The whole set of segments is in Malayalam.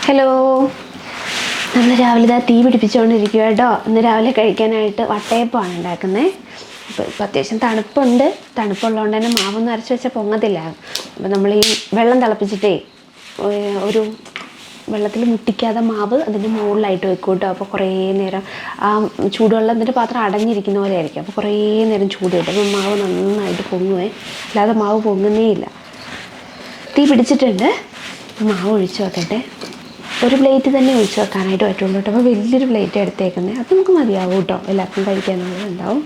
ഹലോ, നമ്മൾ രാവിലെ തീ പിടിപ്പിച്ചുകൊണ്ടിരിക്കുക കേട്ടോ. ഇന്ന് രാവിലെ കഴിക്കാനായിട്ട് വട്ടയപ്പമാണ് ഉണ്ടാക്കുന്നത്. ഇപ്പോൾ അത്യാവശ്യം തണുപ്പുണ്ട്. തണുപ്പുള്ളതുകൊണ്ട് തന്നെ മാവൊന്നും അരച്ച് വെച്ചാൽ പൊങ്ങത്തില്ല. അപ്പോൾ നമ്മൾ ഈ വെള്ളം തിളപ്പിച്ചിട്ടേ ഒരു വെള്ളത്തിൽ മുട്ടിക്കാതെ മാവ് അതിൻ്റെ മുകളിലായിട്ട് വെക്കും കേട്ടോ. അപ്പോൾ കുറേ നേരം ആ ചൂടുവെള്ളത്തിൻ്റെ പാത്രം അടഞ്ഞിരിക്കുന്ന പോലെ ആയിരിക്കും. അപ്പോൾ കുറേ നേരം ചൂട് കിട്ടും. അപ്പോൾ മാവ് നന്നായിട്ട് പൊങ്ങുവേ, അല്ലാതെ മാവ് പൊങ്ങുന്നേ ഇല്ല. തീ പിടിച്ചിട്ടുണ്ട്. മാവ് ഒഴിച്ച് വെക്കട്ടെ. ഒരു പ്ലേറ്റ് തന്നെ ഒഴിച്ച് വെക്കാനായിട്ട് പറ്റുള്ളൂ കേട്ടോ. അപ്പോൾ വലിയൊരു പ്ലേറ്റ് എടുത്തേക്കുന്നത്, അത് നമുക്ക് മതിയാവും കേട്ടോ. എല്ലാവർക്കും കഴിക്കാനുള്ളത് ഉണ്ടാവും.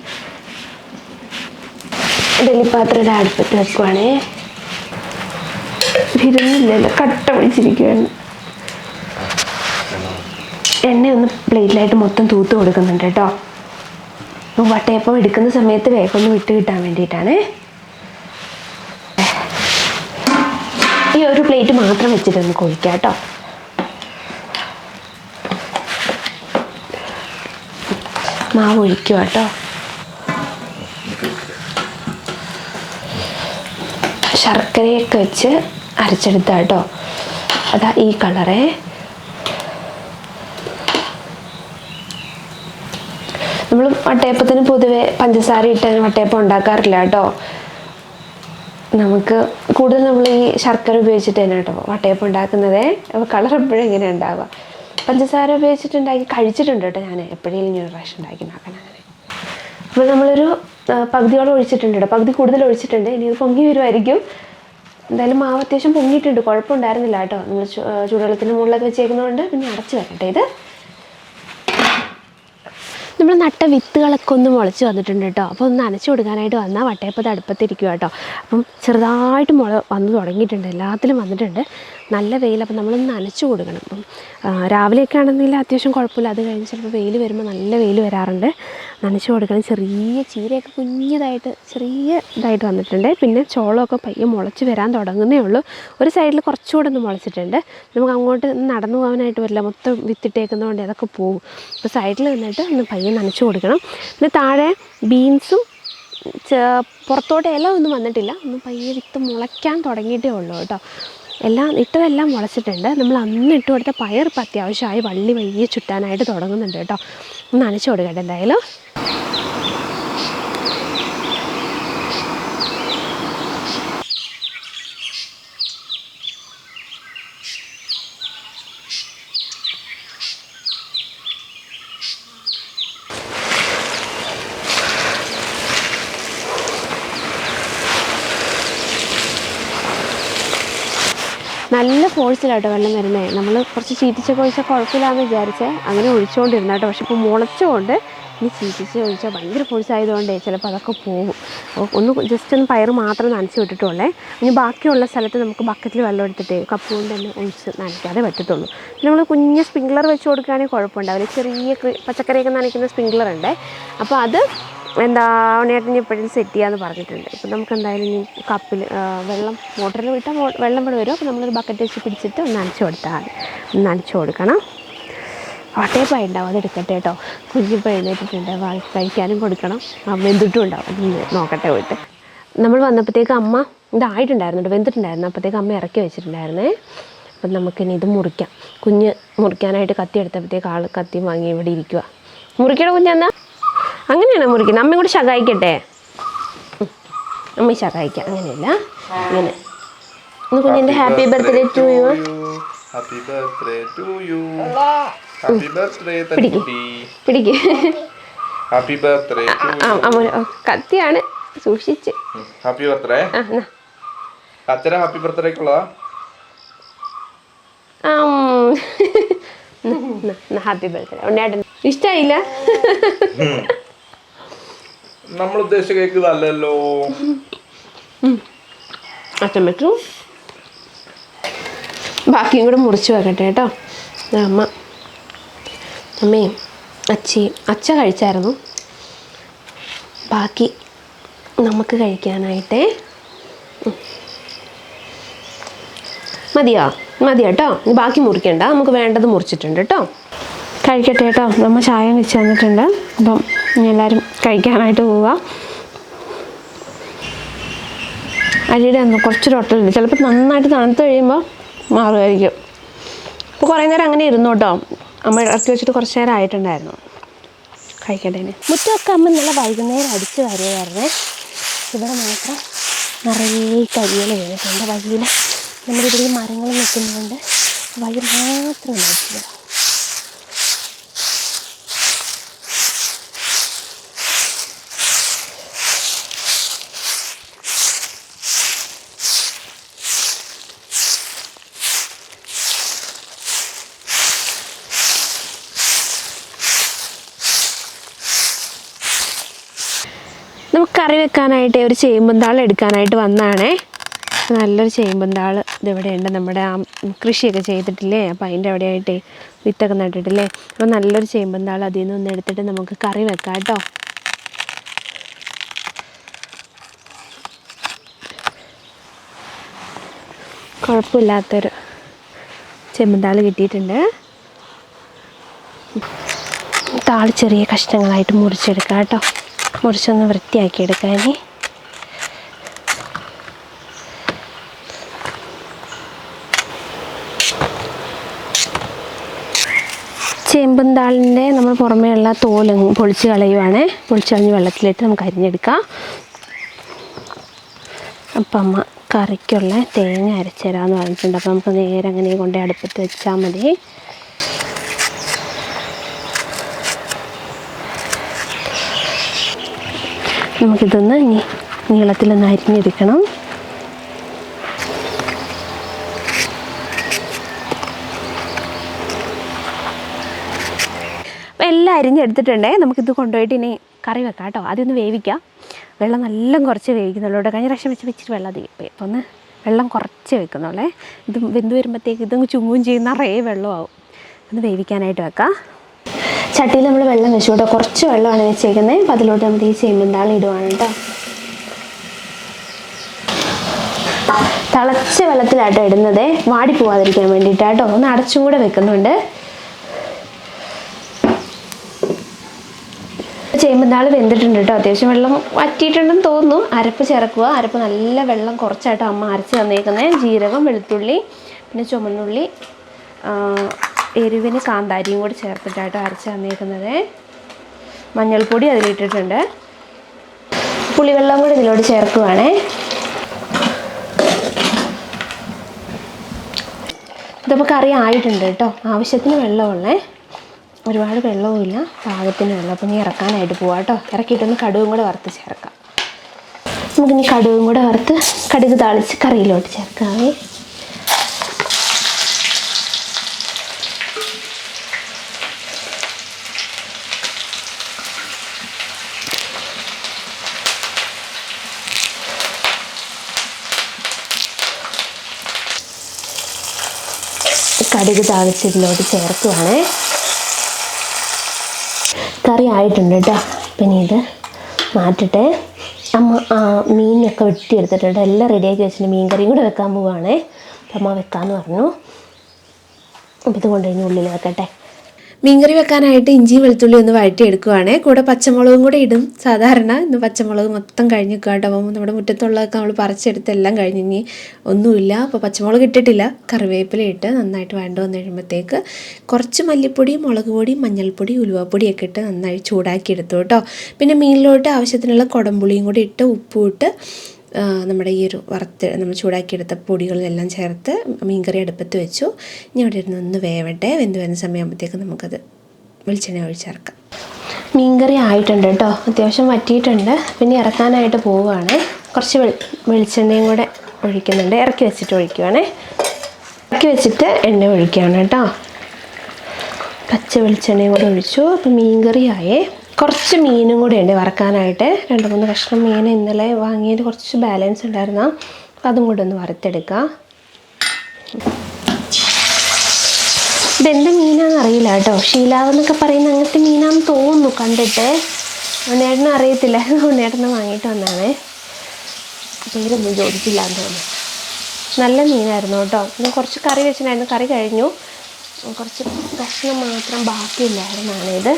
ഡെലിപ്പാത്രയുടെ അടുപ്പത്ത് വെക്കുവാണേ. ഇരുന്നില്ലല്ലോ, കട്ട പിടിച്ചിരിക്കുകയാണ്. എണ്ണ ഒന്ന് പ്ലേറ്റിലായിട്ട് മൊത്തം തൂത്ത് കൊടുക്കുന്നുണ്ട് കേട്ടോ. വട്ടയപ്പം എടുക്കുന്ന സമയത്ത് വേഗം ഒന്ന് വിട്ട് കിട്ടാൻ വേണ്ടിയിട്ടാണ്. ഈ ഒരു പ്ലേറ്റ് മാത്രം വെച്ചിട്ടൊന്ന് കൊഴിക്കാം കേട്ടോ. മാവ് ഒഴിക്കുക കേട്ടോ. ശർക്കരയൊക്കെ വെച്ച് അരച്ചെടുത്ത കേട്ടോ. അതാ ഈ കളറേ. നമ്മൾ വട്ടയപ്പത്തിന് പൊതുവെ പഞ്ചസാര ഇട്ട് വട്ടയപ്പം ഉണ്ടാക്കാറില്ല കേട്ടോ. നമുക്ക് കൂടുതൽ നമ്മൾ ഈ ശർക്കര ഉപയോഗിച്ചിട്ട് തന്നെ കേട്ടോ വട്ടയപ്പം ഉണ്ടാക്കുന്നത്. അപ്പോൾ കളർ എപ്പോഴും ഇങ്ങനെ ഉണ്ടാവുക. പഞ്ചസാര ഉപയോഗിച്ചിട്ടുണ്ടാക്കി കഴിച്ചിട്ടുണ്ട് കേട്ടോ ഞാൻ. എപ്പോഴേലും ഇങ്ങനെ പ്രാവശ്യം ഉണ്ടാക്കി നോക്കണം അങ്ങനെ. അപ്പോൾ നമ്മളൊരു പകുതിയോളം ഒഴിച്ചിട്ടുണ്ട് കേട്ടോ. പകുതി കൂടുതൽ ഒഴിച്ചിട്ടുണ്ട്. ഇനി ഇത് പൊങ്ങി വരുമായിരിക്കും. എന്തായാലും മാവ് അത്യാവശ്യം പൊങ്ങിയിട്ടുണ്ട്, കുഴപ്പമുണ്ടായിരുന്നില്ല കേട്ടോ. നമ്മൾ ചൂടുവെള്ളത്തിന് മുകളിലൊക്കെ വെച്ചേക്കുന്നതുകൊണ്ട് പിന്നെ അടച്ച് വരട്ടെ. ഇത് നമ്മൾ നട്ട വിത്തുകളൊക്കെ ഒന്ന് മുളച്ച് വന്നിട്ടുണ്ട് കേട്ടോ. അപ്പോൾ ഒന്ന് നനച്ച് കൊടുക്കാനായിട്ട് വന്നാൽ വട്ടയപ്പത്ത് അടുപ്പത്തിരിക്കുക കേട്ടോ. അപ്പം ചെറുതായിട്ട് വന്ന് തുടങ്ങിയിട്ടുണ്ട്, എല്ലാത്തിലും വന്നിട്ടുണ്ട്. നല്ല വെയിൽ. അപ്പം നമ്മളൊന്ന് നനച്ച് കൊടുക്കണം. അപ്പം രാവിലെയൊക്കെ ആണെന്നെങ്കിൽ അത്യാവശ്യം കുഴപ്പമില്ല. അത് കഴിഞ്ഞ് ചിലപ്പോൾ വെയിൽ വരുമ്പോൾ നല്ല വെയിൽ വരാറുണ്ട്. നനച്ച് കൊടുക്കണം. ചെറിയ ചീരയൊക്കെ കുഞ്ഞതായിട്ട് ഇതായിട്ട് വന്നിട്ടുണ്ട്. പിന്നെ ചോളമൊക്കെ പയ്യെ മുളച്ച് വരാൻ തുടങ്ങുന്നേ ഉള്ളൂ. ഒരു സൈഡിൽ കുറച്ചുകൂടെ ഒന്ന് മുളച്ചിട്ടുണ്ട്. നമുക്ക് അങ്ങോട്ട് നടന്നു പോകാനായിട്ട് വരില്ല, മൊത്തം വിത്തിട്ടേക്കുന്നതുകൊണ്ട് അതൊക്കെ പോകും. അപ്പോൾ സൈഡിൽ നിന്നിട്ട് ഒന്ന് പയ്യെ നനച്ച് കൊടുക്കണം. പിന്നെ താഴെ ബീൻസും പുറത്തോട്ട് ഇല ഒന്നും വന്നിട്ടില്ല. ഒന്ന് പയ്യെ വിത്ത് മുളയ്ക്കാൻ തുടങ്ങിയിട്ടേ ഉള്ളൂ കേട്ടോ. ഇട്ടതെല്ലാം മുളച്ചിട്ടുണ്ട്. നമ്മൾ അന്ന് ഇട്ട് കൊടുത്ത പയർ ഇപ്പം അത്യാവശ്യമായി വള്ളി വയ്യെ ചുറ്റാനായിട്ട് തുടങ്ങുന്നുണ്ട് കേട്ടോ. ഒന്ന് നനച്ച് കൊടുക്കട്ടെ എന്തായാലും. നല്ല ഫോഴ്സിലാട്ടോ വെള്ളം വരുന്നത്. നമ്മൾ കുറച്ച് ചീറ്റിച്ചൊക്കെ ഒഴിച്ചാൽ കുഴപ്പമില്ലാന്ന് വിചാരിച്ച് അങ്ങനെ ഒഴിച്ചുകൊണ്ടിരുന്ന കേട്ടോ. പക്ഷെ ഇപ്പോൾ മുളച്ചുകൊണ്ട് ഇനി ചീറ്റിച്ച് ഒഴിച്ചാൽ ഭയങ്കര ഫോഴ്സ് ആയതുകൊണ്ടേ ചിലപ്പോൾ അതൊക്കെ പോകും. അപ്പോൾ ജസ്റ്റ് ഒന്ന് പയർ മാത്രം നനച്ച് വിട്ടിട്ടുള്ളേ. ഇനി ബാക്കിയുള്ള സ്ഥലത്ത് നമുക്ക് ബക്കറ്റിൽ വെള്ളം എടുത്തിട്ട് കപ്പ് കൊണ്ട് തന്നെ ഒഴിച്ച് നനയ്ക്കാതെ പറ്റത്തുള്ളൂ. പിന്നെ നമ്മൾ കുഞ്ഞ് സ്പ്രിങ്ക്ലർ വെച്ച് കൊടുക്കുകയാണെങ്കിൽ കുഴപ്പമുണ്ടാവില്ല. ചെറിയ പച്ചക്കറിയൊക്കെ നനയ്ക്കുന്ന സ്പ്രിങ്ക്ലർ ഉണ്ട്. അപ്പോൾ അത് ഉണ്ണിയേട്ടൻ എപ്പോഴും സെറ്റ് ചെയ്യാമെന്ന് പറഞ്ഞിട്ടുണ്ട്. ഇപ്പം നമുക്ക് എന്തായാലും ഇനി കപ്പിൽ വെള്ളം മോട്ടറിൽ വിട്ടാൽ വെള്ളം ഇവിടെ വരും. അപ്പോൾ നമ്മളൊരു ബക്കറ്റ് വെച്ച് പിടിച്ചിട്ട് ഒന്ന് നനച്ച് കൊടുത്താൽ മതി. നനച്ച് കൊടുക്കണം. വട്ടയപ്പം ഉണ്ടാവും, അതെടുക്കട്ടെ കേട്ടോ. കുഞ്ഞിപ്പോൾ എഴുന്നേറ്റിട്ടുണ്ട്. കഴിക്കാനും കൊടുക്കണം. വെന്തിട്ടും ഉണ്ടാവും. അതൊന്ന് നോക്കട്ടെ പോയിട്ട്. നമ്മൾ വന്നപ്പോഴത്തേക്ക് അമ്മ ഇതായിട്ടുണ്ടായിരുന്നു കേട്ടോ, വെന്തിട്ടുണ്ടായിരുന്നു. അപ്പോഴത്തേക്ക് അമ്മ ഇറക്കി വെച്ചിട്ടുണ്ടായിരുന്നേ. അപ്പം നമുക്കിനി ഇത് മുറിക്കാം. കുഞ്ഞ് മുറിക്കാനായിട്ട് കത്തി എടുത്തപ്പോഴത്തേക്ക് ആൾ കത്തി വാങ്ങി ഇവിടെ ഇരിക്കുക. മുറിക്കണ കുഞ്ഞെന്നാ അങ്ങനെയാണോ മുറിക്കുന്നത്? അമ്മയും കൂടി ശകായിക്കട്ടെ. അമ്മ ശകായിക്കാം. അങ്ങനെയല്ല, ഇങ്ങനെ ഒന്ന് കുഞ്ഞിൻ്റെ ഹാപ്പി ബർത്ത്ഡേ ടു യു. പിടിക്ക്. കത്തിയാണ്, സൂക്ഷിച്ച്. Happy birthday. ഹാപ്പി ബർത്ത്ഡേക്കുള്ളതാ. Happy birthday. ഉണ്ണേട്ടൻ ഇഷ്ടായില്ല? നമ്മൾ ഉദ്ദേശിച്ച കേക്ക് ഇതല്ലല്ലോ. അച്ഛൻ പറ്റും. ബാക്കിയും കൂടെ മുറിച്ച് വെക്കട്ടെ കേട്ടോ. അമ്മയും അച്ഛ കഴിച്ചായിരുന്നു. ബാക്കി നമുക്ക് കഴിക്കാനായിട്ടേ. മതി കേട്ടോ. ബാക്കി മുറിക്കണ്ട, നമുക്ക് വേണ്ടത് മുറിച്ചിട്ടുണ്ട് കേട്ടോ. കഴിക്കട്ടെ കേട്ടോ. നമ്മൾ ചായ വെച്ച് തന്നിട്ടുണ്ട്. അപ്പം ഇനി എല്ലാവരും കഴിക്കാനായിട്ട് പോവുക. അരിയുടെ കുറച്ചൊരു ഒട്ടലുണ്ട്. ചിലപ്പോൾ നന്നായിട്ട് തണുത്ത് കഴിയുമ്പോൾ മാറുമായിരിക്കും. അപ്പോൾ കുറേ നേരം അങ്ങനെ ഇരുന്നു കേട്ടോ. അമ്മ ഇറക്കി വെച്ചിട്ട് കുറച്ച് നേരം ആയിട്ടുണ്ടായിരുന്നു. കഴിക്കട്ടെ. മുറ്റമൊക്കെ അമ്മ നല്ല വൈകുന്നേരം അടിച്ച് വരുമായിരുന്നേ. ഇവിടെ മാത്രം നിറയെ കരികൾ വീണിട്ടുണ്ട്. വഴിയിൽ നമ്മുടെ ഇതിൽ മരങ്ങൾ നിൽക്കുന്നതുകൊണ്ട് വഴി മാത്രം നോക്കിയത്. നമുക്ക് കറി വെക്കാനായിട്ട് ഒരു ചേമ്പുംതാൾ എടുക്കാനായിട്ട് വന്നതാണേ. നല്ലൊരു ചേമ്പുംതാൾ ഇതിവിടെ ഉണ്ട്. നമ്മുടെ ആ കൃഷിയൊക്കെ ചെയ്തിട്ടില്ലേ, അപ്പോൾ അതിൻ്റെ അവിടെയായിട്ടേ വിത്തൊക്കെ നട്ടിട്ടില്ലേ. അപ്പോൾ നല്ലൊരു ചേമ്പുംതാൾ അതിൽ നിന്ന് ഒന്ന് എടുത്തിട്ട് നമുക്ക് കറി വെക്കാം കേട്ടോ. കുഴപ്പമില്ലാത്തൊരു ചേമ്പുംതാൾ കിട്ടിയിട്ടുണ്ട്. താൾ ചെറിയ കഷ്ണങ്ങളായിട്ട് മുറിച്ചെടുക്കാം കേട്ടോ. മുറിച്ചൊന്ന് വൃത്തിയാക്കി എടുക്കാൻ. ചേമ്പുംതാളിൻ്റെ നമ്മൾ പുറമേയുള്ള തോല് പൊളിച്ച് കളയുവാണ്. പൊളിച്ച് കളഞ്ഞ് വെള്ളത്തിലിട്ട് നമുക്ക് അരിഞ്ഞെടുക്കാം. അപ്പം അമ്മ കറിക്കുള്ള തേങ്ങ അരച്ചുതരാമെന്ന് പറഞ്ഞിട്ടുണ്ട്. അപ്പോൾ നമുക്ക് നേരെ അങ്ങനെ കൊണ്ട് അടുപ്പത്ത് വെച്ചാൽ മതി. നമുക്കിതൊന്ന് നീളത്തിലൊന്ന് അരിഞ്ഞെടുക്കണം. അപ്പോൾ എല്ലാം അരിഞ്ഞെടുത്തിട്ടുണ്ടേ. നമുക്കിത് കൊണ്ടുപോയിട്ട് ഇനി കറി വെക്കാം കേട്ടോ. ആദ്യം ഒന്ന് വേവിക്കാം. വെള്ളം നല്ല കുറച്ച് വേവിക്കുന്നുള്ളൂ കേട്ടോ. കഴിഞ്ഞ പ്രാവശ്യം വെച്ചിട്ട് വെള്ളം അധികം പോയി. അപ്പോൾ ഒന്ന് വെള്ളം കുറച്ച് വെക്കുന്നുള്ളേ. ഇത് വെന്ത് വരുമ്പോഴത്തേക്ക് ഇതൊന്ന് ചുങ്ങും ചെയ്യുന്ന നിറയെ വെള്ളമാവും. ഒന്ന് വേവിക്കാനായിട്ട് വെക്കാം. ചട്ടിയിൽ നമ്മൾ വെള്ളം വെച്ചു കേട്ടോ. കുറച്ച് വെള്ളമാണ് വെച്ചേക്കുന്നത്. അപ്പോൾ അതിലോട്ട് നമ്മൾ ഈ ചേമ്പുംതാൾ ഇടുവാണ് കേട്ടോ. തിളച്ച വെള്ളത്തിലാട്ടോ ഇടുന്നത്, വാടി പോവാതിരിക്കാൻ വേണ്ടിയിട്ടാട്ടോ. ഒന്ന് അടച്ചും കൂടെ വെക്കുന്നുണ്ട്. ചേമ്പുംതാൾ വെന്തിട്ടുണ്ട് കേട്ടോ. അത്യാവശ്യം വെള്ളം വറ്റിയിട്ടുണ്ടെന്ന് തോന്നുന്നു. അരപ്പ് ചേർക്കുക. അരപ്പ് നല്ല വെള്ളം കുറച്ചായിട്ടോ അമ്മ അരച്ച് തന്നേക്കുന്നത്. ജീരകം, വെളുത്തുള്ളി, പിന്നെ ചുമന്നുള്ളി, എരിവിന് കാന്താരിയും കൂടി ചേർത്തിട്ടായിട്ടോ അരച്ച് തന്നേക്കുന്നത്. മഞ്ഞൾപ്പൊടി അതിലിട്ടിട്ടുണ്ട്. പുളിവെള്ളം കൂടി ഇതിലോട്ട് ചേർക്കുവാണേ. ഇതിപ്പോൾ കറി ആയിട്ടുണ്ട് കേട്ടോ. ആവശ്യത്തിന് വെള്ളമുള്ളേ, ഒരുപാട് വെള്ളവുമില്ല, പാകത്തിന് വെള്ളം. അപ്പോൾ ഇനി ഇറക്കാനായിട്ട് പോവാം കേട്ടോ. ഇറക്കിയിട്ടൊന്ന് കടുകും കൂടെ വറുത്ത് ചേർക്കാം. നമുക്കിനി കടുകും കൂടെ വറുത്ത് കടുക് താളിച്ച് കറിയിലോട്ട് ചേർക്കാവേ. കടുക് താളിച്ചതിലോട്ട് ചേർക്കുവാണേ. കറി ആയിട്ടുണ്ട് കേട്ടോ. പിന്നെ ഇത് മാറ്റിട്ട് അമ്മ മീനൊക്കെ വെട്ടിയെടുത്തിട്ടുണ്ട്. എല്ലാം റെഡിയാക്കി വെച്ചിട്ട് മീൻ കറിയും കൂടെ വെക്കാൻ പോവുകയാണേ. അമ്മ വെക്കാമെന്ന് പറഞ്ഞു. അപ്പോൾ ഇത് കൊണ്ടുകഴിഞ്ഞ് ഉള്ളിൽ വെക്കട്ടെ. മീൻകറി വെക്കാനായിട്ട് ഇഞ്ചിയും വെളുത്തുള്ളി ഒന്ന് വഴറ്റിയെടുക്കുവാണേ. കൂടെ പച്ചമുളകും കൂടെ ഇടും. സാധാരണ ഇന്ന് പച്ചമുളക് മൊത്തം കഴിഞ്ഞ് കേട്ടോ. അപ്പം നമ്മുടെ മുറ്റത്തുള്ളതൊക്കെ നമ്മൾ പറിച്ചെടുത്ത് എല്ലാം കഴിഞ്ഞ് ഇനി ഒന്നുമില്ല. അപ്പോൾ പച്ചമുളക് ഇട്ടിട്ടില്ല. കറിവേപ്പില ഇട്ട് നന്നായിട്ട് വഴണ്ട് വന്ന് കഴിയുമ്പോഴത്തേക്ക് കുറച്ച് മല്ലിപ്പൊടി, മുളക് പൊടി, മഞ്ഞൾപ്പൊടി, ഉലുവാപ്പൊടിയൊക്കെ ഇട്ട് നന്നായി ചൂടാക്കി എടുത്തു കേട്ടോ. പിന്നെ മീനിലോട്ട് ആവശ്യത്തിനുള്ള കുടംപുളിയും കൂടി ഇട്ട് ഉപ്പും ഇട്ട് നമ്മുടെ ഈ ഒരു നമ്മൾ ചൂടാക്കിയെടുത്ത പൊടികളെല്ലാം ചേർത്ത് മീൻകറി അടുപ്പത്ത് വെച്ചു. ഇനി അവിടെ ഇരുന്ന് ഒന്ന് വേവട്ടെ. വെന്ത് വരുന്ന സമയമാകുമ്പോഴത്തേക്ക് നമുക്കത് വെളിച്ചെണ്ണ ഒഴിച്ചിറക്കാം. മീൻകറി ആയിട്ടുണ്ട് കേട്ടോ. അത്യാവശ്യം വറ്റിയിട്ടുണ്ട്. പിന്നെ ഇറക്കാനായിട്ട് പോവുകയാണ്. കുറച്ച് വെളിച്ചെണ്ണയും കൂടെ ഒഴിക്കുന്നുണ്ട്. ഇറക്കി വെച്ചിട്ട് ഒഴിക്കുവാണേ. ഇറക്കി വെച്ചിട്ട് എണ്ണ ഒഴിക്കുകയാണ് കേട്ടോ. പച്ച വെളിച്ചെണ്ണയും കൂടെ ഒഴിച്ചു. അപ്പോൾ മീൻകറിയായേ. കുറച്ച് മീനും കൂടെ ഉണ്ട് വറക്കാനായിട്ട്. 2-3 കഷ്ണം മീൻ ഇന്നലെ വാങ്ങിയത് കുറച്ച് ബാലൻസ് ഉണ്ടായിരുന്നു. അപ്പോൾ അതും കൂടെ ഒന്ന് വറുത്തെടുക്കാം. ഇതെന്ത് മീനാണെന്ന് അറിയില്ല കേട്ടോ. ഷീലാവെന്നൊക്കെ പറയുന്ന അങ്ങനത്തെ മീനാണെന്ന് തോന്നുന്നു കണ്ടിട്ട്. ഉണ്ണേട്ടനും അറിയത്തില്ല. ഉണ്ണേട്ടനെ വാങ്ങിയിട്ട് വന്നാണേ. പേരൊന്നും ചോദിച്ചില്ല എന്ന് തോന്നുന്നു. നല്ല മീനായിരുന്നു കേട്ടോ. പിന്നെ കുറച്ച് കറി വെച്ചിട്ടുണ്ടായിരുന്നു. കറി കഴിഞ്ഞു. കുറച്ച് കഷ്ണം മാത്രം ബാക്കിയില്ലായിരുന്നാണ് ഇത്.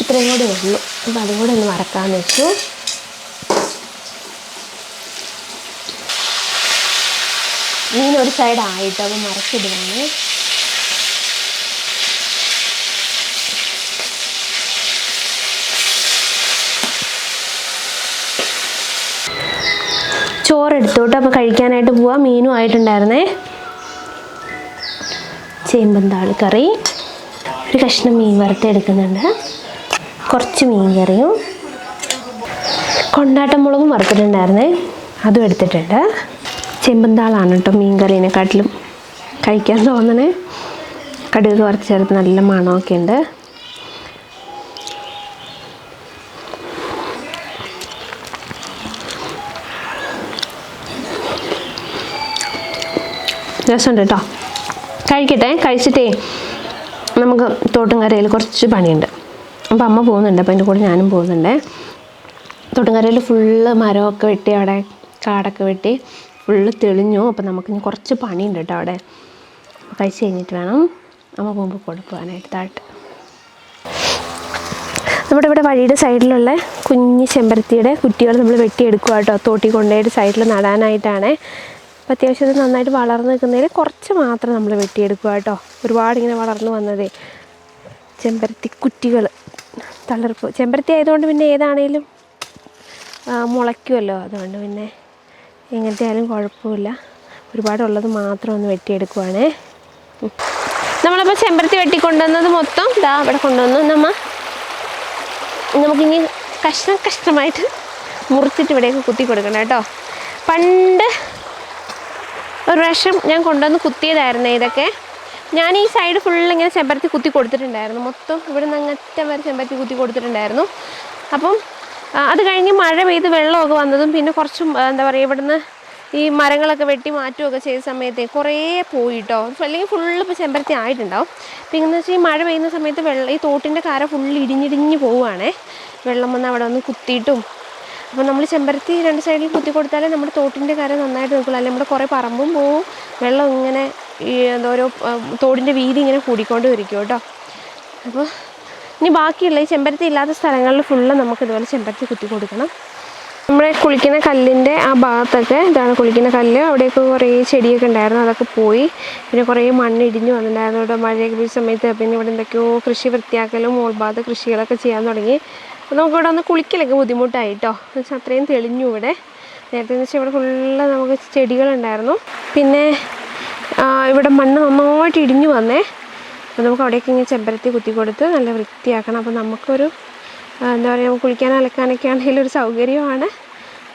ഇത്രയും കൂടെ ഉള്ളൂ. അപ്പം അതും കൂടെ ഒന്ന് വറക്കാമെന്ന് വെച്ചു. മീൻ ഒരു സൈഡ് ആയിട്ട് അത് മറച്ചിടുവാണ്. ചോറെടുത്തോട്ട് അപ്പോൾ കഴിക്കാനായിട്ട് പോവാം. മീനും ആയിട്ടുണ്ടായിരുന്നേ. ചേമ്പന്താള് കറി, ഒരു കഷ്ണം മീൻ വറുത്തെടുക്കുന്നുണ്ട്, കുറച്ച് മീൻ കറിയും കൊണ്ടാട്ടമുളകും വറുത്തിട്ടുണ്ടായിരുന്നേ, അതും എടുത്തിട്ടുണ്ട്. ചേമ്പന്താളാണ് കേട്ടോ മീൻ കറീനെക്കാട്ടിലും കഴിക്കാൻ തോന്നണേ. കടുക് വറുത്ത് ചേർത്ത് നല്ല മണമൊക്കെ ഉണ്ട്. രസമുണ്ട് കേട്ടോ. കഴിക്കട്ടെ. കഴിച്ചിട്ടേ നമുക്ക് തോട്ടുംകരയിൽ കുറച്ച് പണിയുണ്ട്. അപ്പോൾ അമ്മ പോകുന്നുണ്ട്, അപ്പോൾ അതിൻ്റെ കൂടെ ഞാനും പോകുന്നുണ്ട്. തോട്ടുംകരയിൽ ഫുള്ള് മരമൊക്കെ വെട്ടി, അവിടെ കാടൊക്കെ വെട്ടി ഫുള്ള് തെളിഞ്ഞു. അപ്പോൾ നമുക്കിനി കുറച്ച് പണിയുണ്ട് കേട്ടോ അവിടെ. കഴിച്ച് കഴിഞ്ഞിട്ട് വേണം അമ്മ പോകുമ്പോൾ കൂടെ പോകാനായിട്ട് താഴത്ത്. നമ്മുടെ ഇവിടെ വഴിയുടെ സൈഡിലുള്ള കുഞ്ഞ് ചെമ്പരത്തിയുടെ കുറ്റികൾ നമ്മൾ വെട്ടിയെടുക്കുക കേട്ടോ. തോട്ടി കൊണ്ടുപോയിട്ട് സൈഡിൽ നടാനായിട്ടാണ്. അപ്പോൾ അത്യാവശ്യം ഇത് നന്നായിട്ട് വളർന്ന് നിൽക്കുന്നതിൽ കുറച്ച് മാത്രം നമ്മൾ വെട്ടിയെടുക്കുക കേട്ടോ. ഒരുപാട് ഇങ്ങനെ വളർന്നു വന്നതേ ചെമ്പരത്തി കുറ്റികൾ. തളിർപ്പ് ചെമ്പരത്തി ആയതുകൊണ്ട് പിന്നെ ഏതാണേലും മുളയ്ക്കുമല്ലോ, അതുകൊണ്ട് പിന്നെ എങ്ങനത്തെ ആയാലും കുഴപ്പമില്ല. ഒരുപാടുള്ളത് മാത്രം ഒന്ന് വെട്ടിയെടുക്കുവാണേ. നമ്മളിപ്പോൾ ചെമ്പരത്തി വെട്ടിക്കൊണ്ടുവന്നത് മൊത്തം ഇതാ ഇവിടെ കൊണ്ടുവന്നു. നമുക്കിനി കഷ്ണമായിട്ട് മുറിച്ചിട്ട് ഇവിടേക്ക് കുത്തി കൊടുക്കണം കേട്ടോ. പണ്ട് ഒരു പ്രാവശ്യം ഞാൻ കൊണ്ടുവന്ന് കുത്തിയതായിരുന്നേ ഇതൊക്കെ. ഞാൻ ഈ സൈഡ് ഫുള്ളിങ്ങനെ ചെമ്പരത്തി കുത്തി കൊടുത്തിട്ടുണ്ടായിരുന്നു. മൊത്തം ഇവിടെ നിന്ന് അങ്ങറ്റം വരെ ചെമ്പരത്തി കുത്തി കൊടുത്തിട്ടുണ്ടായിരുന്നു. അപ്പം അത് കഴിഞ്ഞ് മഴ പെയ്ത് വെള്ളമൊക്കെ വന്നതും പിന്നെ കുറച്ച് എന്താ പറയുക, ഇവിടുന്ന് ഈ മരങ്ങളൊക്കെ വെട്ടി മാറ്റുകയൊക്കെ ചെയ്ത സമയത്ത് കുറേ പോയിട്ടോ. അല്ലെങ്കിൽ ഫുള്ള് ഇപ്പോൾ ചെമ്പരത്തി ആയിട്ടുണ്ടാവും. പിന്നെ എന്ന് വെച്ചാൽ ഈ മഴ പെയ്യുന്ന സമയത്ത് ഈ തോട്ടിൻ്റെ കര ഫുള്ള് ഇടിഞ്ഞിടിഞ്ഞ് പോവുകയാണേ. വെള്ളം വന്ന് അവിടെ വന്ന് കുത്തിയിട്ടും. അപ്പോൾ നമ്മൾ ചെമ്പരത്തി രണ്ട് സൈഡിൽ കുത്തി കൊടുത്താലേ നമ്മുടെ തോട്ടിൻ്റെ കര നന്നായിട്ട് നിൽക്കുള്ളൂ. അല്ലെങ്കിൽ നമ്മുടെ കുറേ പറമ്പും പോവും, വെള്ളം ഇങ്ങനെ ഈ ഓരോ തോടിൻ്റെ വീതി ഇങ്ങനെ കൂടിക്കൊണ്ട് വരിക്കും കേട്ടോ. അപ്പോൾ ഇനി ബാക്കിയുള്ള ഈ ചെമ്പരത്തി ഇല്ലാത്ത സ്ഥലങ്ങളിൽ ഫുള്ള് നമുക്ക് ഇതുപോലെ ചെമ്പരത്തി കുത്തി കൊടുക്കണം. നമ്മുടെ കുളിക്കുന്ന കല്ലിൻ്റെ ആ ഭാഗത്തൊക്കെ ഇതാണ് കുളിക്കുന്ന കല്ല്. അവിടെയൊക്കെ കുറേ ചെടിയൊക്കെ ഉണ്ടായിരുന്നു, അതൊക്കെ പോയി. പിന്നെ കുറേ മണ്ണ് ഇടിഞ്ഞു വന്നിട്ടുണ്ടായിരുന്നു ഇവിടെ മഴയൊക്കെ പെയ്യുന്ന സമയത്ത്. പിന്നെ ഇവിടെ എന്തൊക്കെയോ കൃഷി വൃത്തിയാക്കലും മുകൾഭാഗത്ത് കൃഷികളൊക്കെ ചെയ്യാൻ തുടങ്ങി. അപ്പോൾ നമുക്കിവിടെ ഒന്ന് കുളിക്കലൊക്കെ ബുദ്ധിമുട്ടായിട്ടോ. എന്ന് വെച്ചാൽ അത്രയും തെളിഞ്ഞു ഇവിടെ. നേരത്തെ എന്ന് വെച്ചാൽ ഇവിടെ ഫുള്ള് നമുക്ക് ചെടികളുണ്ടായിരുന്നു. പിന്നെ ഇവിടെ മണ്ണ് നന്നായിട്ട് ഇടിഞ്ഞു വന്നേ. അപ്പോൾ നമുക്ക് അവിടേക്ക് ഇങ്ങനെ ചെമ്പരത്തി കുത്തി കൊടുത്ത് നല്ല വൃത്തിയാക്കണം. അപ്പോൾ നമുക്കൊരു എന്താ പറയുക, കുളിക്കാൻ അലക്കാനൊക്കെ ആണെങ്കിലും ഒരു സൗകര്യമാണ്.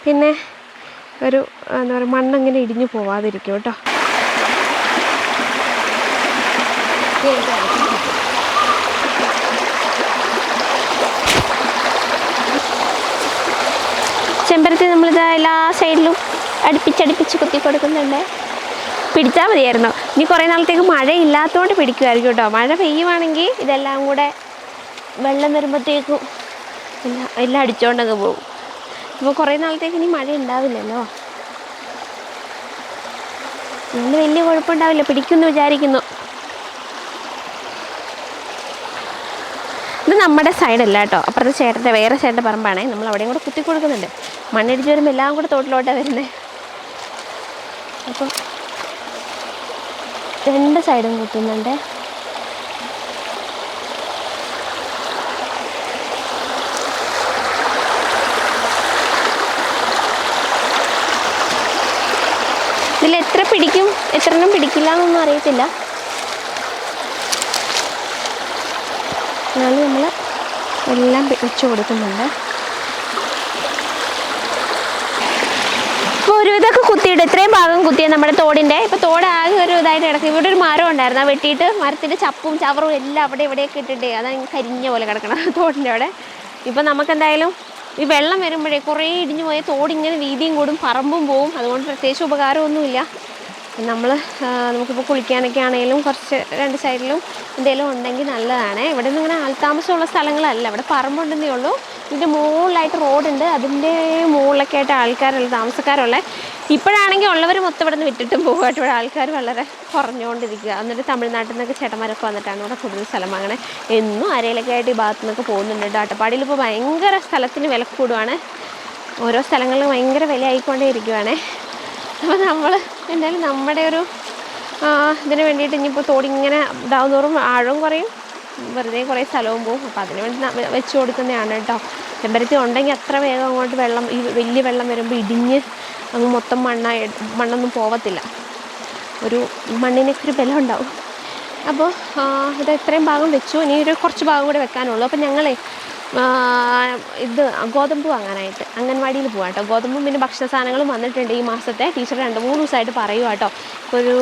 പിന്നെ ഒരു എന്താ പറയുക, മണ്ണിങ്ങനെ ഇടിഞ്ഞു പോവാതിരിക്കും കേട്ടോ. ചെമ്പരത്തി നമ്മളിത് എല്ലാ സൈഡിലും അടുപ്പിച്ചടുപ്പിച്ച് കുത്തി കൊടുക്കുന്നുണ്ട്. പിടിച്ചാൽ മതിയായിരുന്നു. ഇനി കുറേ നാളത്തേക്ക് മഴയില്ലാത്തതുകൊണ്ട് പിടിക്കുമായിരിക്കും കേട്ടോ. മഴ പെയ്യുവാണെങ്കിൽ ഇതെല്ലാം കൂടെ വെള്ളം വരുമ്പോഴത്തേക്കും എല്ലാം അടിച്ചുകൊണ്ടങ്ങ് പോകും. അപ്പോൾ കുറേ നാളത്തേക്ക് ഇനി മഴ ഉണ്ടാവില്ലല്ലോ, അതുകൊണ്ട് വലിയ കുഴപ്പമുണ്ടാവില്ല. പിടിക്കുമെന്ന് വിചാരിക്കുന്നു. ഇത് നമ്മുടെ സൈഡല്ല കേട്ടോ, അപ്പുറത്തെ ചേട്ടൻ്റെ വേറെ ചേട്ടൻ്റെ പറമ്പാണേ. നമ്മൾ അവിടെയും കൂടെ കുത്തി കൊടുക്കുന്നുണ്ട്. മണ്ണിടിച്ച് വരുമ്പോൾ എല്ലാം കൂടെ തോട്ടിലോട്ടാണ് വരുന്നത്. അപ്പോൾ രണ്ട് സൈഡും കുത്തുന്നുണ്ട്. ഇതിൽ എത്ര പിടിക്കും എത്ര എണ്ണം പിടിക്കില്ല എന്നൊന്നും അറിയത്തില്ല. എന്നാലും നമ്മൾ എല്ലാം വെച്ച് കൊടുക്കുന്നുണ്ട്. ഇപ്പോൾ ഒരുവിധമൊക്കെ കുത്തിയിട്ട് ഇത്രയും ഭാഗം കുത്തിയത് നമ്മുടെ തോടിൻ്റെ. ഇപ്പോൾ തോട് ആകെ ഒരു ഇതായിട്ട് കിടക്കും. ഇവിടെ ഒരു മരം ഉണ്ടായിരുന്നു, ആ വെട്ടിയിട്ട് മരത്തിൻ്റെ ചപ്പും ചവറും എല്ലാം അവിടെ ഇവിടെയൊക്കെ ഇട്ടിട്ട് അതാണ് കരിഞ്ഞ പോലെ കിടക്കണം തോടിൻ്റെ അവിടെ. ഇപ്പം നമുക്കെന്തായാലും ഈ വെള്ളം വരുമ്പോഴേ കുറേ ഇടിഞ്ഞു പോയ തോടിങ്ങനെ വീതിയും കൂടും, പറമ്പും പോവും. അതുകൊണ്ട് പ്രത്യേകിച്ച് ഉപകാരമൊന്നുമില്ല. നമുക്കിപ്പോൾ കുളിക്കാനൊക്കെ ആണെങ്കിലും കുറച്ച് രണ്ട് സൈഡിലും എന്തെങ്കിലും ഉണ്ടെങ്കിൽ നല്ലതാണ്. ഇവിടെ നിന്ന് ഇങ്ങനെ ആൾത്താമസമുള്ള സ്ഥലങ്ങളല്ല, ഇവിടെ പറമ്പുണ്ടെന്നേ ഉള്ളൂ. ഇതിൻ്റെ മുകളിലായിട്ട് റോഡുണ്ട്, അതിൻ്റെ മുകളിലൊക്കെ ആയിട്ട് ആൾക്കാരുള്ള താമസക്കാരുള്ള. ഇപ്പോഴാണെങ്കിൽ ഉള്ളവർ മൊത്തം ഇവിടെ നിന്ന് വിട്ടിട്ടും പോകുമായിട്ട് ഇവിടെ ആൾക്കാർ വളരെ കുറഞ്ഞുകൊണ്ടിരിക്കുക. എന്നിട്ട് തമിഴ്നാട്ടിൽ നിന്നൊക്കെ ചേട്ടന്മാരൊക്കെ വന്നിട്ടാണ് ഇവിടെ കൂടുതൽ സ്ഥലം അങ്ങനെ എന്നും അരയിലൊക്കെ ആയിട്ട് ഈ ഭാഗത്തു നിന്നൊക്കെ പോകുന്നുണ്ട്. അട്ടപ്പാടിയിൽ ഇപ്പോൾ ഭയങ്കര സ്ഥലത്തിന് വില കൂടുവാണ്. ഓരോ സ്ഥലങ്ങളിലും ഭയങ്കര വില ആയിക്കൊണ്ടേ ഇരിക്കുവാണേ. അപ്പോൾ നമ്മൾ എന്തായാലും നമ്മുടെ ഒരു ഇതിന് വേണ്ടിയിട്ട് ഇനിയിപ്പോൾ തോടിങ്ങനെ ഇതാവുന്നോറും ആഴവും കുറയും, വെറുതെ കുറേ സ്ഥലവും പോകും. അപ്പോൾ അതിന് വേണ്ടി വെച്ച് കൊടുക്കുന്നതാണ് കേട്ടോ. ചെമ്പരത്തി ഉണ്ടെങ്കിൽ അത്ര വേഗം അങ്ങോട്ട് വെള്ളം, ഈ വലിയ വെള്ളം വരുമ്പോൾ ഇടിഞ്ഞ് അങ്ങ് മൊത്തം മണ്ണൊന്നും പോവത്തില്ല, ഒരു മണ്ണിനൊക്കെ ഒരു ബലം ഉണ്ടാവും. അപ്പോൾ ഇത് ഇത്രയും ഭാഗം വെച്ചു. ഇനി ഒരു കുറച്ച് ഭാഗം കൂടെ വെക്കാനുള്ളൂ. അപ്പോൾ ഞങ്ങളെ ഇത് ഗോതമ്പ് വാങ്ങാനായിട്ട് അംഗൻവാടിയിൽ പോകാം കേട്ടോ. ഗോതമ്പും പിന്നെ ഭക്ഷണ സാധനങ്ങളും വന്നിട്ടുണ്ട് ഈ മാസത്തെ. ടീച്ചർ 2-3 ദിവസമായിട്ട് പറയുക കേട്ടോ. ഇപ്പോൾ ഒരു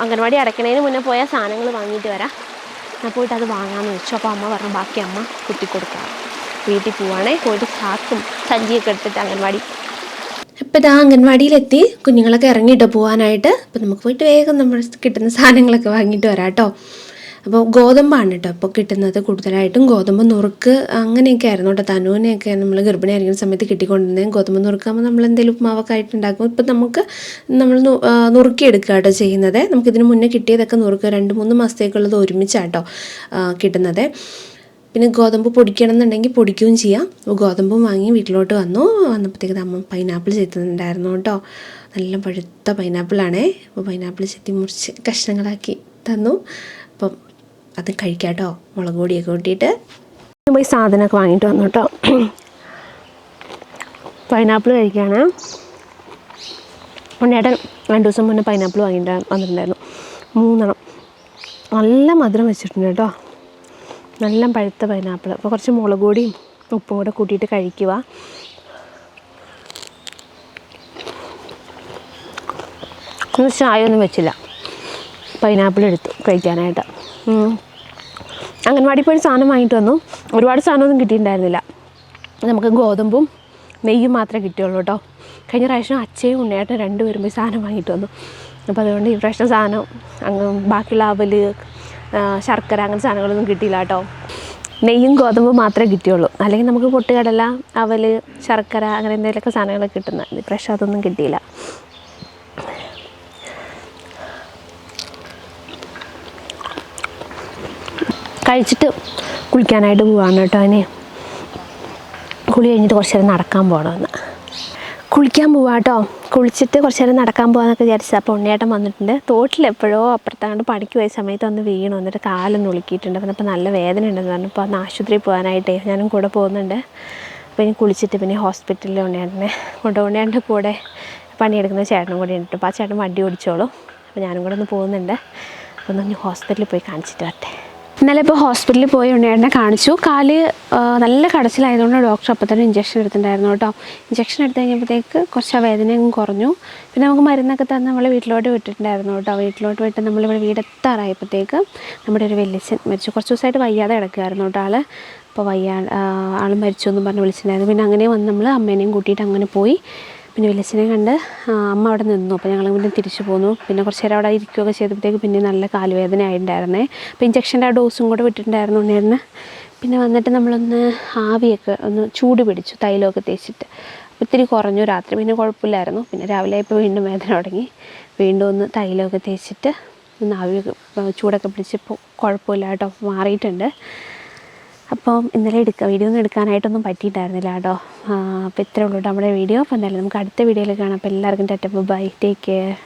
അംഗൻവാടി അടയ്ക്കണതിന് മുന്നേ പോയാൽ സാധനങ്ങൾ വാങ്ങിയിട്ട് വരാം. ഞാൻ പോയിട്ട് അത് വാങ്ങാമെന്ന് വെച്ചു. അപ്പോൾ അമ്മ പറഞ്ഞു ബാക്കി അമ്മ കുത്തിക്കൊടുക്കാം. വീട്ടിൽ പോവുകയാണേ, പോയിട്ട് ചാക്കും സഞ്ചിയൊക്കെ എടുത്തിട്ട് അംഗൻവാടി. അപ്പോൾ ഇതാ അംഗൻവാടിയിലെത്തി, കുഞ്ഞുങ്ങളൊക്കെ ഇറങ്ങിയിട്ട് പോകാനായിട്ട്. അപ്പോൾ നമുക്ക് പോയിട്ട് വേഗം നമ്മൾ കിട്ടുന്ന സാധനങ്ങളൊക്കെ വാങ്ങിയിട്ട് വരാം കേട്ടോ. അപ്പോൾ ഗോതമ്പാണ് കേട്ടോ അപ്പോൾ കിട്ടുന്നത് കൂടുതലായിട്ടും. ഗോതമ്പ് നുറുക്ക് അങ്ങനെയൊക്കെ ആയിരുന്നു കേട്ടോ. തനുവിനെയൊക്കെ നമ്മൾ ഗർഭിണിയായിരിക്കുന്ന സമയത്ത് കിട്ടിക്കൊണ്ടിരുന്നത്. ഗോതമ്പ് നുറുക്കാകുമ്പോൾ നമ്മൾ എന്തെങ്കിലും ഉപ്പുമാവൊക്കെ ആയിട്ട് ഉണ്ടാക്കും. ഇപ്പം നമ്മൾ നുറുക്കിയെടുക്കുക കേട്ടോ ചെയ്യുന്നത്. നമുക്കിതിന് മുന്നേ കിട്ടിയതൊക്കെ നുറുക്കുക 2-3 മാസത്തേക്കുള്ളത് ഒരുമിച്ചാട്ടോ കിട്ടുന്നത്. പിന്നെ ഗോതമ്പ് പൊടിക്കണമെന്നുണ്ടെങ്കിൽ പൊടിക്കുകയും ചെയ്യാം. അപ്പോൾ ഗോതമ്പും വാങ്ങി വീട്ടിലോട്ട് വന്നപ്പോഴത്തേക്ക് അമ്മ പൈനാപ്പിൾ ചെത്തുന്നുണ്ടായിരുന്നു കേട്ടോ. നല്ല പഴുത്ത പൈനാപ്പിളാണേ. അപ്പോൾ പൈനാപ്പിൾ ചെത്തി മുറിച്ച് കഷ്ണങ്ങളാക്കി തന്നു. അപ്പം അത് കഴിക്കാം കേട്ടോ, മുളക് പൊടിയൊക്കെ കൂട്ടിയിട്ട്. പോയി സാധനമൊക്കെ വാങ്ങിയിട്ട് വന്നു കേട്ടോ. പൈനാപ്പിൾ കഴിക്കുകയാണ്. ഉണ്ണേട്ടൻ 2 ദിവസം മുന്നേ പൈനാപ്പിൾ വന്നിട്ടുണ്ടായിരുന്നു 3 നല്ല മധുരം വെച്ചിട്ടുണ്ട് കേട്ടോ. നല്ല പഴുത്ത പൈനാപ്പിൾ. അപ്പോൾ കുറച്ച് മുളക് പൊടിയും ഉപ്പും കൂടെ കൂട്ടിയിട്ട് കഴിക്കുക. ചായ ഒന്നും വെച്ചില്ല, പൈനാപ്പിൾ എടുത്തു കഴിക്കാനായിട്ട്. അംഗൻവാടി പോയി സാധനം വാങ്ങിയിട്ട് വന്നു. ഒരുപാട് സാധനമൊന്നും കിട്ടിയിട്ടുണ്ടായിരുന്നില്ല. നമുക്ക് ഗോതമ്പും നെയ്യും മാത്രമേ കിട്ടിയുള്ളൂ കേട്ടോ. കഴിഞ്ഞ പ്രാവശ്യം അച്ഛയും ഉണ്ണേട്ടൻ 2 പേരും പോയി സാധനം വാങ്ങിയിട്ട് വന്നു. അപ്പോൾ അതുകൊണ്ട് ഈ പ്രാവശ്യം സാധനം ബാക്കിയുള്ള അവൽ, ശർക്കര അങ്ങനത്തെ സാധനങ്ങളൊന്നും കിട്ടിയില്ല കേട്ടോ. നെയ്യും ഗോതമ്പും മാത്രമേ കിട്ടിയുള്ളൂ. അല്ലെങ്കിൽ നമുക്ക് പൊട്ടുകടല, അവൽ, ശർക്കര അങ്ങനെ എന്തെങ്കിലുമൊക്കെ സാധനങ്ങളൊക്കെ കിട്ടുന്നത്. ഈ പ്രാവശ്യം അതൊന്നും കിട്ടിയില്ല. കഴിച്ചിട്ട് കുളിക്കാനായിട്ട് പോവാണ് കേട്ടോ. അതിന് കുളി കഴിഞ്ഞിട്ട് കുറച്ച് നേരം നടക്കാൻ പോകണമെന്ന്. കുളിക്കാൻ പോവാം കേട്ടോ. കുളിച്ചിട്ട് കുറച്ച് നേരം നടക്കാൻ പോകാമെന്നൊക്കെ വിചാരിച്ചത്. അപ്പോൾ ഉണ്ണിയേട്ടൻ വന്നിട്ടുണ്ട്. തോട്ടിലെപ്പോഴോ അപ്പുറത്താണ്ട് പണിക്ക് പോയ സമയത്ത് ഒന്ന് വീണു, എന്നിട്ട് കാലൊന്ന് ഉളുക്കിയിട്ടുണ്ട്. അപ്പോൾ നല്ല വേദന ഉണ്ടെന്ന് പറഞ്ഞു. അപ്പോൾ അന്ന് ആശുപത്രിയിൽ പോകാനായിട്ടേ ഞാനും കൂടെ പോകുന്നുണ്ട്. അപ്പോൾ ഇനി കുളിച്ചിട്ട് പിന്നെ ഹോസ്പിറ്റലിൽ ഉണ്ണിയേട്ടനെ ഉണ്ണിയേട്ടൻ്റെ കൂടെ പണിയെടുക്കുന്ന ചേട്ടനും കൂടെ ഉണ്ട്. അപ്പോൾ ആ ചേട്ടൻ വണ്ടി ഓടിച്ചോളൂ. അപ്പോൾ ഞാനും കൂടെ ഒന്ന് പോകുന്നുണ്ട്. അപ്പോൾ ഒന്ന് ഹോസ്പിറ്റലിൽ പോയി കാണിച്ചിട്ട് വരട്ടെ. ഇന്നലെ ഇപ്പോൾ ഹോസ്പിറ്റലിൽ പോയി ഉണ്ണിയേട്ടനെ കാണിച്ചു. കാല് നല്ല കടച്ചിലായതുകൊണ്ട് ഡോക്ടർ അപ്പോൾ തന്നെ ഇഞ്ചക്ഷൻ എടുത്തിട്ടുണ്ടായിരുന്നു കേട്ടോ. ഇഞ്ചക്ഷൻ എടുത്ത് കഴിഞ്ഞപ്പോഴത്തേക്ക് കുറച്ച് വേദനയും കുറഞ്ഞു. പിന്നെ നമുക്ക് മരുന്നൊക്കെ തന്ന് നമ്മളെ വീട്ടിലോട്ട് വിട്ടിട്ടുണ്ടായിരുന്നു കേട്ടോ. വീട്ടിലോട്ട് വിട്ട് നമ്മളിവിടെ വീടെത്താറായപ്പോഴത്തേക്ക് നമ്മുടെ ഒരു വലിയച്ഛൻ മരിച്ചു. കുറച്ച് ദിവസമായിട്ട് വയ്യാതെ കിടക്കുമായിരുന്നു കേട്ടോ. അപ്പോൾ ആൾ മരിച്ചു എന്നും പറഞ്ഞ് വിളിച്ചിട്ടുണ്ടായിരുന്നു. പിന്നെ അങ്ങനെ വന്ന് നമ്മൾ അമ്മേനെയും കൂട്ടിയിട്ട് അങ്ങനെ പോയി. പിന്നെ വലിയച്ഛനെ കണ്ട് അമ്മ അവിടെ നിന്നു. അപ്പോൾ ഞങ്ങൾ പിന്നെ തിരിച്ചു പോന്നു. പിന്നെ കുറച്ച് നേരം അവിടെ ഇരിക്കുകയൊക്കെ ചെയ്തപ്പോഴത്തേക്ക് പിന്നെ നല്ല കാലുവേദന ആയിട്ടുണ്ടായിരുന്നേ. അപ്പോൾ ഇഞ്ചക്ഷൻ്റെ ആ ഡോസും കൂടെ വിട്ടിട്ടുണ്ടായിരുന്നു ഉണ്ടായിരുന്നു. പിന്നെ വന്നിട്ട് നമ്മളൊന്ന് ആവിയൊക്കെ ഒന്ന് ചൂട് പിടിച്ചു, തൈലമൊക്കെ തേച്ചിട്ട്. അപ്പോൾ ഇത്തിരി കുറഞ്ഞു രാത്രി. പിന്നെ കുഴപ്പമില്ലായിരുന്നു. പിന്നെ രാവിലെ ആയപ്പോൾ വീണ്ടും വേദന തുടങ്ങി. വീണ്ടും ഒന്ന് തൈലമൊക്കെ തേച്ചിട്ട് ഒന്ന് ആവിയൊക്കെ ചൂടൊക്കെ പിടിച്ചപ്പോൾ കുഴപ്പമില്ല കേട്ടോ, മാറിയിട്ടുണ്ട്. അപ്പം ഇന്നലെ വീഡിയോ ഒന്നും എടുക്കാനായിട്ടൊന്നും പറ്റിയിട്ടായിരുന്നില്ല കേട്ടോ. അപ്പോൾ ഇത്രയേ ഉള്ളൂ നമ്മുടെ വീഡിയോ. അപ്പോൾ എന്തായാലും നമുക്ക് അടുത്ത വീഡിയോയിൽ കാണാം. അപ്പോൾ എല്ലാവർക്കും ടാറ്റ, ബൈ, ടേക്ക് കെയർ.